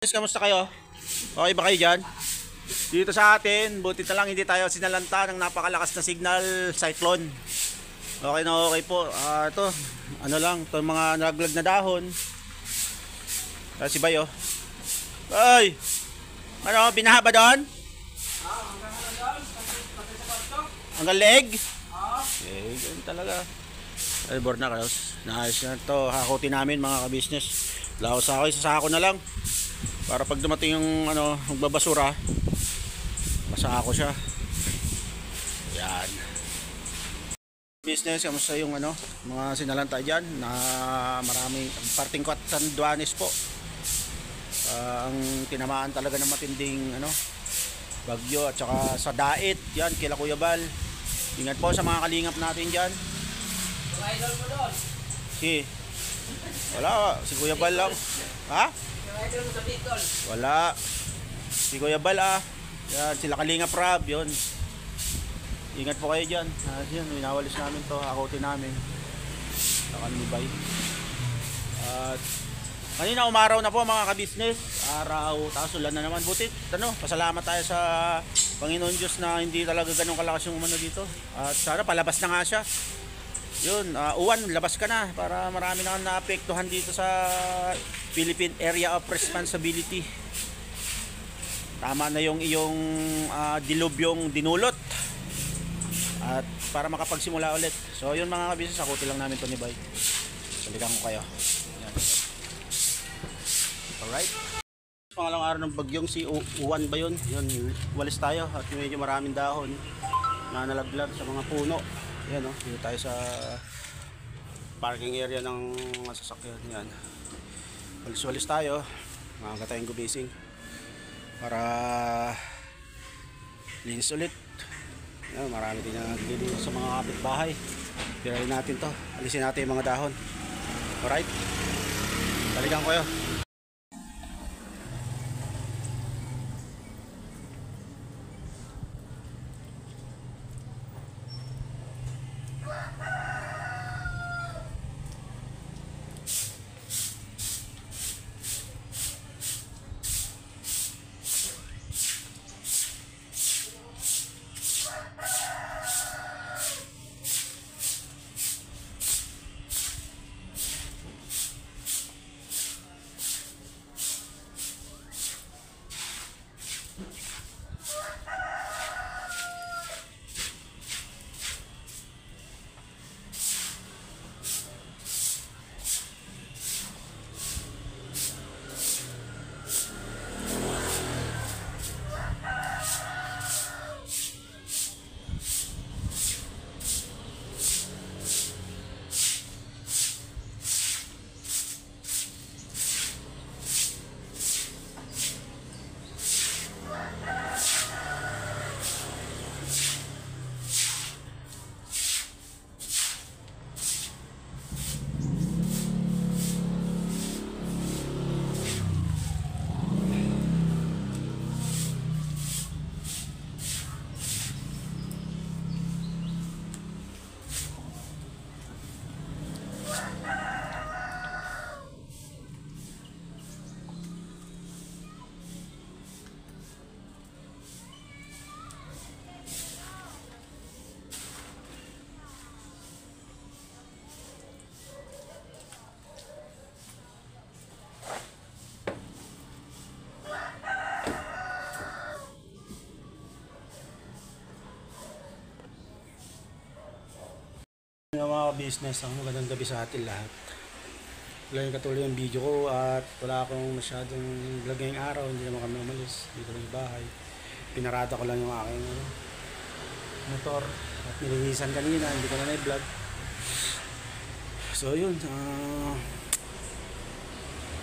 Kamusta kayo? Okay ba kayo dyan? Dito sa atin, buti na lang hindi tayo sinalanta ng napakalakas na signal cyclone. Okay na okay po. Ito, ano lang, ito mga nalaglag na dahon. Si Bayo. Ay! Ano, binaha ba doon? Hanggang leg? Eh, ganun talaga. Ay, board na kayo. Naayos na ito. Hakutin namin mga ka-business. Laos ako, isasako na lang. Para pag dumating yung ano, magbabasura, masako siya. Yan. Business, kamusta yung ano, mga sinalanta dyan na maraming parting San Duanes po. Ang tinamaan talaga ng matinding ano, bagyo at saka sa Dait, yan, kila Kuya Bal. Ingat po sa mga kalingap natin dyan. Yung idol mo doon? Wala, si Kuya Bal lang. Ha? Yung idol mo sa Bicol? Wala. Si Kuya Bal yan, sila Kalingap Rab, yun. Ingat po kayo dyan. Yan, winawalis namin to, hakutin namin. Sa Kanibay. At kanina umaraw na po mga ka-business. Araw, tapos ulan na naman. Butit, pasalamat tayo sa Panginoon Diyos na hindi talaga ganun kalakas yung umano dito. At sana palabas na nga siya. Yun, Uwan, labas ka na para marami na naapektuhan dito sa Philippine Area of Responsibility. Tama na yung iyong dilubyong dinulot. At para makapagsimula ulit. So yun mga kabisnes, akuti lang namin to ni Bay. Balikan ko kayo. Yan. Alright. Pangalang araw ng bagyong si Uwan ba yun? Yun, walis tayo at medyo maraming dahon na nalaglag sa mga puno. Yan dito tayo sa parking area ng sasakyan. Yan. Walis-walis tayo. Mga tayong gubising para linis ulit. Yan, marami din na naglilinis sa mga kapitbahay. Tirayin natin to. Alisin natin yung mga dahon. Alright. Balikan ko yun. Mga business, magandang gabi sa atin lahat. Wala yung katuloy yung video ko at wala akong masyadong vlog ngayong araw. Hindi naman kami umalis dito ng bahay. Pinarada ko lang yung aking motor at nilinisan kanina, hindi ko na na-vlog. So yun,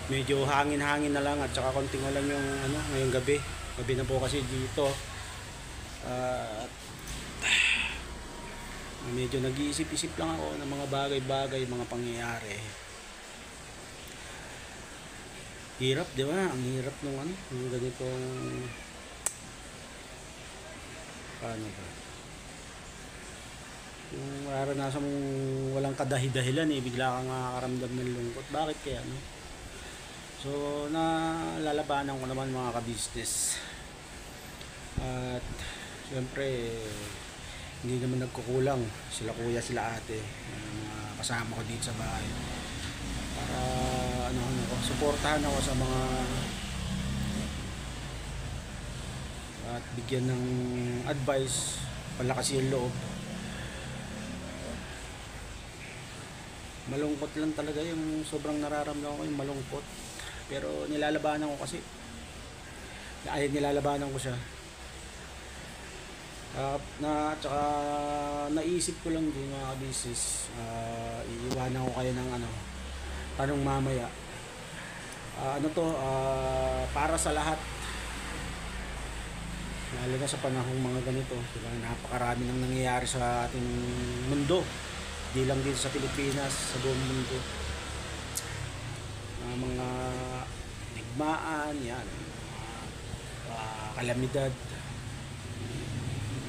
medyo hangin-hangin na lang at saka konting lang yung ngayong gabi na po kasi dito. Medyo nag-iisip-isip lang ako ng mga bagay-bagay, mga pangyayari. Hirap, di ba? Ang hirap ng yung ganitong paano ba? Yung mararanasan mong walang kadahi-dahilan bigla kang makakaramdam ng lungkot. Bakit kaya, no? So nalalabanan ko naman mga ka-business. At syempre hindi naman nagkukulang sila kuya, sila ate, mga kasama ko dito sa bahay, para ko, suportahan ako sa mga at bigyan ng advice, palakasin yung loob. Malungkot lang talaga yung sobrang nararamdaman ko, yung malungkot, pero nilalabanan ko kasi nilalabanan ko siya. Tsaka naisip ko lang din mga business, iiwanan ko kayo ng tanong mamaya. Para sa lahat, lalo na sa panahong mga ganito, diba, napakarami nang nangyayari sa ating mundo, di lang dito sa Pilipinas, sa buong mundo. Mga digmaan yan, kalamidad.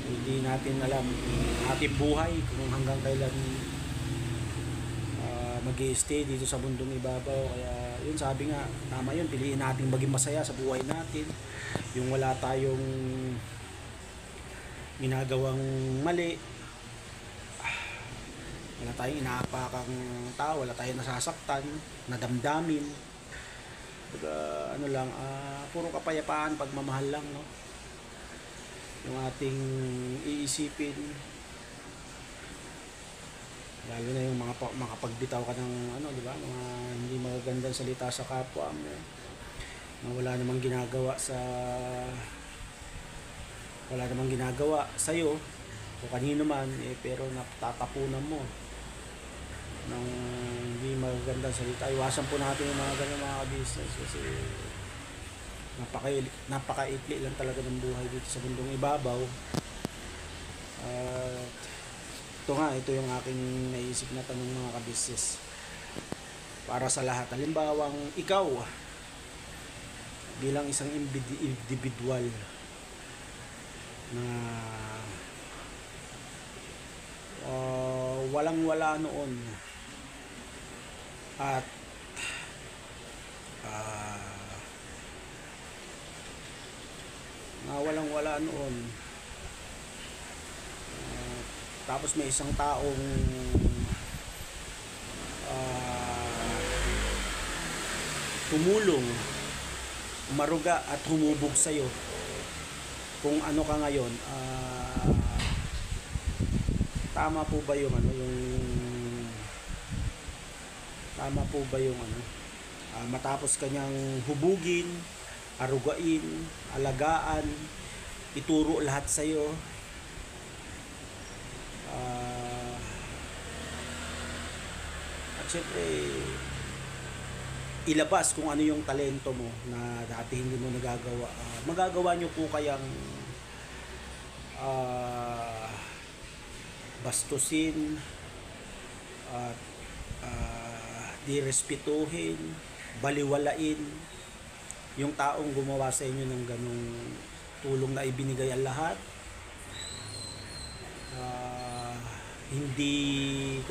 Hindi natin alam ating buhay kung hanggang kailan mag-i-stay dito sa mundong ibabaw. Kaya yun, sabi nga, tama yun, piliin natin maging masaya sa buhay natin, yung wala tayong ginagawang mali, wala tayong inaapakang tao, wala tayong nasasaktan, nadamdamin. Puro kapayapaan, pagmamahal lang, no? Yung ating iisipin, lalo na yung makapagbitaw ka ng di ba, mga hindi magagandang salita sa kapwa mo, na wala namang ginagawa sa iyo o kanino man, pero natatapunan mo ng hindi magagandang salita. Iwasan po natin yung mga ganyan mga business, kasi napakaikli lang talaga ng buhay dito sa mundong ibabaw. Ito yung aking naisip na tanong mga ka-business, para sa lahat. Halimbawang ikaw bilang isang individual na walang-wala noon, at walang-wala noon, tapos may isang taong tumulong, maruga at humubog sa'yo. Kung ano ka ngayon, tama po ba yung matapos kanyang hubugin, arugain, alagaan, ituro lahat sa'yo, at syempre ilabas kung ano yung talento mo na dati hindi mo nagagawa. Magagawa nyo po kayang bastusin at direspetuhin, baliwalain yung taong gumawa sa inyo ng ganung tulong na ibinigay ang lahat? Hindi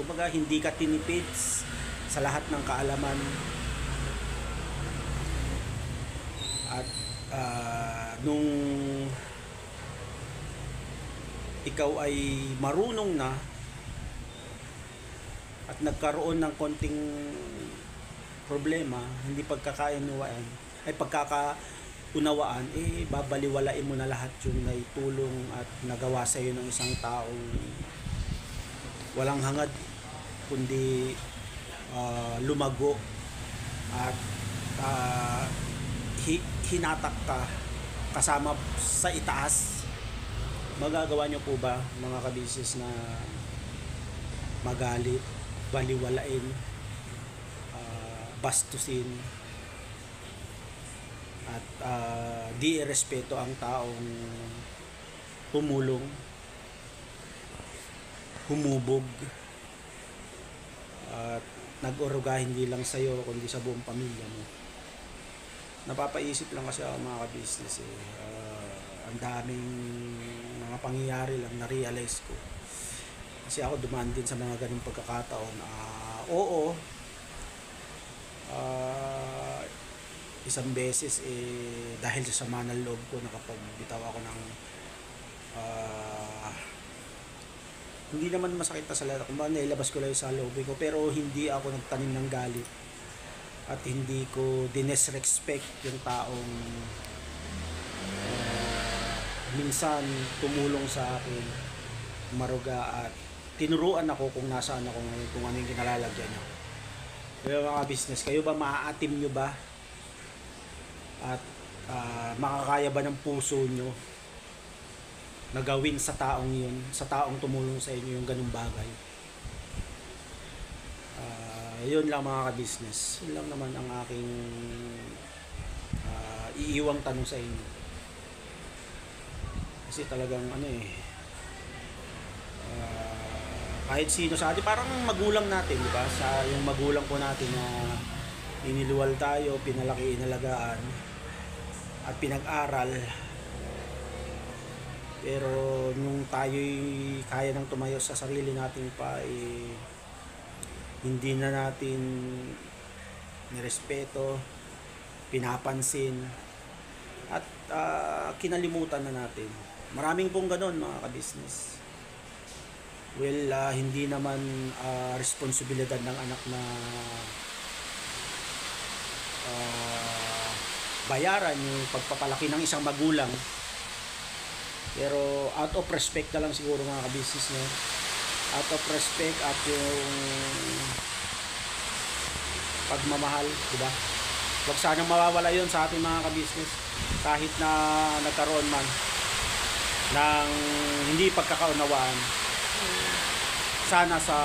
ka tinipid sa lahat ng kaalaman, at nung ikaw ay marunong na at nagkaroon ng konting problema, hindi pagkakaunawaan, babaliwalain mo na lahat yung naitulong at nagawa sa iyo ng isang taong walang hangad kundi lumago at hinatak ka kasama sa itaas. Magagawa nyo po ba mga kabisis na magalit, baliwalain, bastusin at di irespeto ang taong tumulong, humubog at nag-uruga hindi lang sa'yo kundi sa buong pamilya mo? Napapaisip lang kasi ako mga ka-business, ang daming mga pangyayari lang na-realize ko, kasi ako dumaan din sa mga ganung pagkakataon. isang beses dahil sa sama ng loob ko nakapagbitaw ako ng hindi naman masakit na salita, kung ba nailabas ko lang sa loob ko, pero hindi ako nagtanim ng galit at hindi ko dinesrespect yung taong minsan tumulong sa akin, maruga, at tinuruan ako kung nasaan ako ngayon, kung ano yung kinalalagyan niya. Kaya mga business, kayo ba maaatim nyo ba? At makakaya ba ng puso nyo na gawin sa taong yun, sa taong tumulong sa inyo yung ganung bagay? Yun lang mga ka-business. Yun lang naman ang aking iiwang tanong sa inyo. Kasi talagang kahit sino sa atin, parang magulang natin, di ba? Sa yung magulang po natin na iniluwal tayo, pinalaki, inalagaan at pinag-aral. Pero nung tayo'y kaya nang tumayo sa sarili natin pa, hindi na natin nirespeto, pinapansin, at kinalimutan na natin. Maraming pong ganon mga ka-business. Well, hindi naman responsibilidad ng anak na bayaran yung pagpapalaki ng isang magulang. Pero out of respect na lang siguro mga ka-business, no? Out of respect at yung pagmamahal, di ba? Huwag sanang mawawala yun sa ating mga ka-business kahit na nagkaroon man ng hindi pagkakaunawaan. Sana sa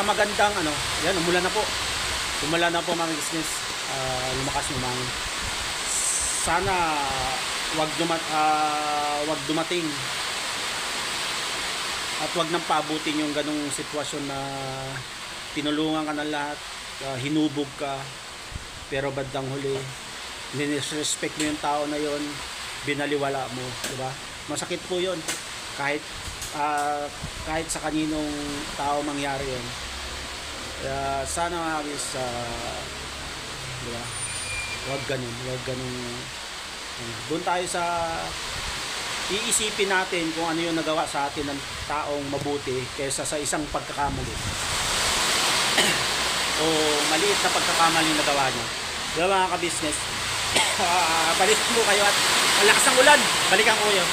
magandang yan, umulan na po mga business, lumakas yung mga, sana wag dumating at wag nang paabutin yung ganong sitwasyon na tinulungan ka ng lahat, hinubog ka, pero bandang huli disrespect mo yung tao na yon, binaliwala mo, di ba? Masakit po yun kahit sa kaninong tao mangyari yun. Kaya sana di ba? Wag ganun. Doon tayo sa iisipin natin kung ano yung nagawa sa atin ng taong mabuti kaysa sa isang pagkakamali o maliit na pagkakamali na nagawa niya. Di ba mga ka-business? Balikan mo kayo at malakas ang ulan. Balikan ko yun.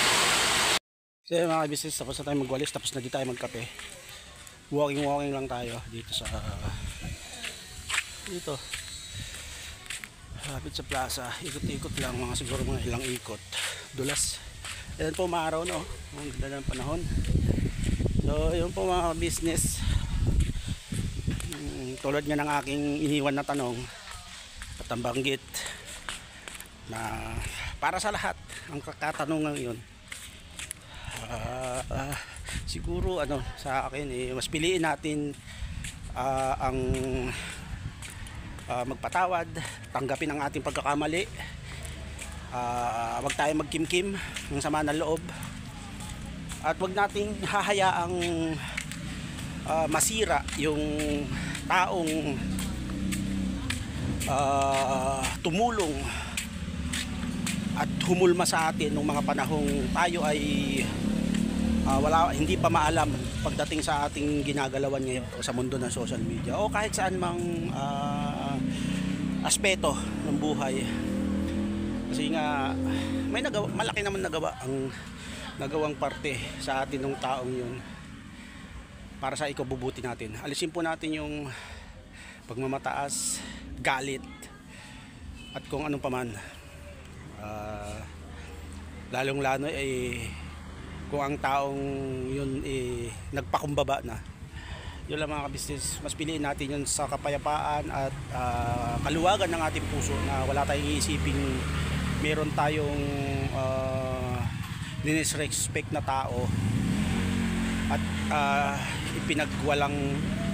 So mga business, tapos na tayo magwalis, tapos na di tayo magkape. Walking lang tayo dito sa lapit sa plaza. Ikot-ikot lang, siguro mga ilang ikot. Dulas. Ayan po, maaraw no. Ang ganda ng panahon. So yun po mga business, tulad nga ng aking iniwan na tanong at ang banggit na para sa lahat ang katanungan yun, siguro sa akin mas piliin natin ang magpatawad, tanggapin ang ating pagkakamali, wag tayo magkimkim ng sama ng loob, at wag nating hahayaang masira yung taong tumulong at humulma sa atin nung mga panahong tayo ay hindi pa maalam pagdating sa ating ginagalawan ngayon sa mundo ng social media o kahit saan mang aspeto ng buhay. Kasi nga malaki naman nagawang parte sa atin ng taong yun para sa ikabubuti natin. Alisin po natin yung pagmamataas, galit, at kung anong paman. Lalong-lalo kung ang taong yun nagpakumbaba na. Yun lang mga ka-business, mas piliin natin yun sa kapayapaan at kaluwagan ng ating puso, na wala tayong iisiping meron tayong dinisrespect na tao at ipinagwalang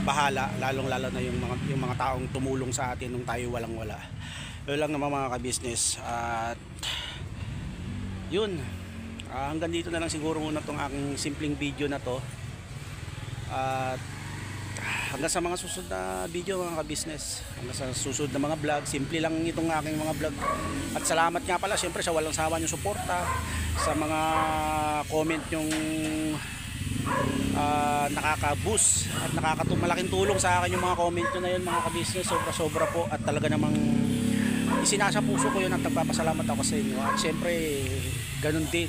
bahala, lalong-lalo na yung mga taong tumulong sa atin nung tayo walang-wala. Yun lang naman mga ka-business. At yun, hanggang dito na lang siguro muna tong aking simpleng video na to. At hanggang sa mga susunod na video mga ka-business, hanggang sa susunod na mga vlog. Simple lang itong aking mga vlog, at salamat nga pala syempre sa walang sawa yung suporta, sa mga comment yung nakaka-boost at malaking tulong sa akin yung mga comment nyo na yun mga ka-business. Sobra po, at talaga namang isinasa puso ko yun at nagpapasalamat ako sa inyo. At syempre ganun din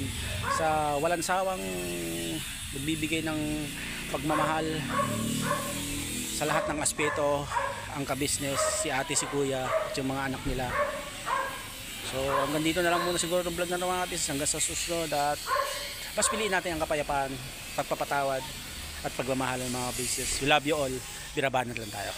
sa walang sawang nagbibigay ng pagmamahal sa lahat ng aspeto, ang ka-business, si ate, si kuya at yung mga anak nila. So hanggang dito na lang muna siguro ng vlog na naman natin, hanggang sa susunod, at mas piliin natin ang kapayapaan, pagpapatawad at pagmamahal ng mga business. We love you all. Birabanat lang tayo.